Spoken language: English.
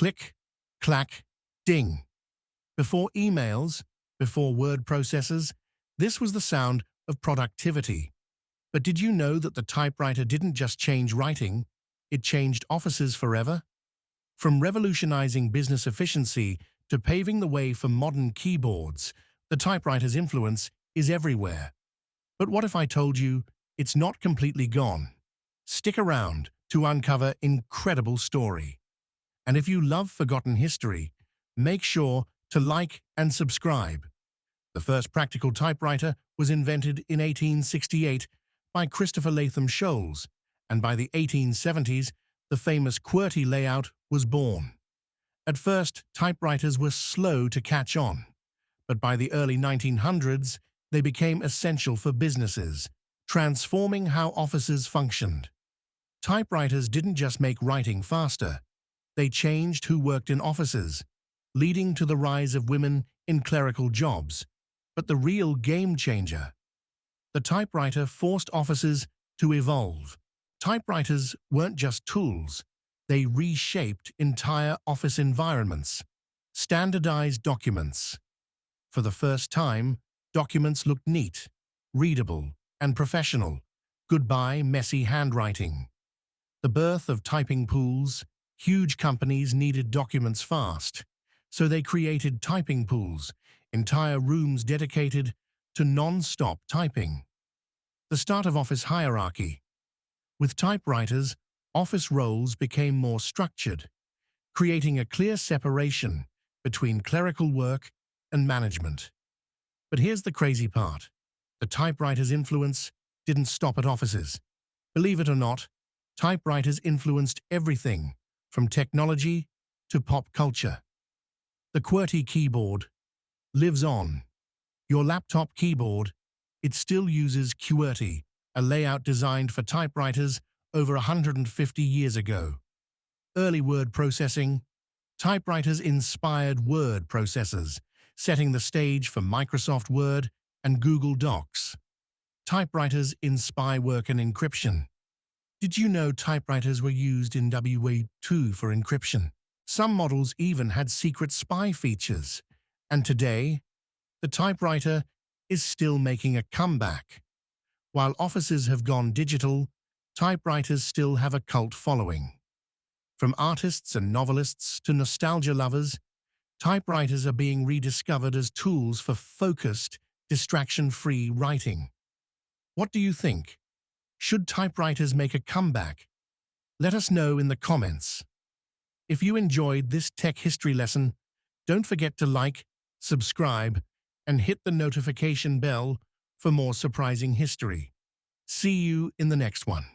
Click, clack, ding. Before emails, before word processors, this was the sound of productivity. But did you know that the typewriter didn't just change writing, it changed offices forever? From revolutionizing business efficiency to paving the way for modern keyboards, the typewriter's influence is everywhere. But what if I told you it's not completely gone? Stick around to uncover incredible story. And if you love forgotten history, make sure to like and subscribe. The first practical typewriter was invented in 1868 by Christopher Latham Scholes, and by the 1870s, the famous QWERTY layout was born. At first, typewriters were slow to catch on, but by the early 1900s, they became essential for businesses, transforming how offices functioned. Typewriters didn't just make writing faster, they changed who worked in offices, leading to the rise of women in clerical jobs. But the real game changer, the typewriter forced offices to evolve. Typewriters weren't just tools, they reshaped entire office environments. Standardized documents. For the first time, documents looked neat, readable, and professional. Goodbye messy handwriting. The birth of typing pools. Huge companies needed documents fast, so they created typing pools, entire rooms dedicated to non-stop typing. The start of office hierarchy. With typewriters, office roles became more structured, creating a clear separation between clerical work and management. But here's the crazy part. The typewriter's influence didn't stop at offices. Believe it or not, typewriters influenced everything from technology to pop culture. The QWERTY keyboard lives on. Your laptop keyboard, it still uses QWERTY, a layout designed for typewriters over 150 years ago. Early word processing. Typewriters inspired word processors, setting the stage for Microsoft Word and Google Docs. Typewriters in spy work and encryption. Did you know typewriters were used in WA2 for encryption? Some models even had secret spy features. And today, the typewriter is still making a comeback. While offices have gone digital, typewriters still have a cult following. From artists and novelists to nostalgia lovers, typewriters are being rediscovered as tools for focused, distraction-free writing. What do you think? Should typewriters make a comeback? Let us know in the comments. If you enjoyed this tech history lesson, don't forget to like, subscribe, and hit the notification bell for more surprising history. See you in the next one.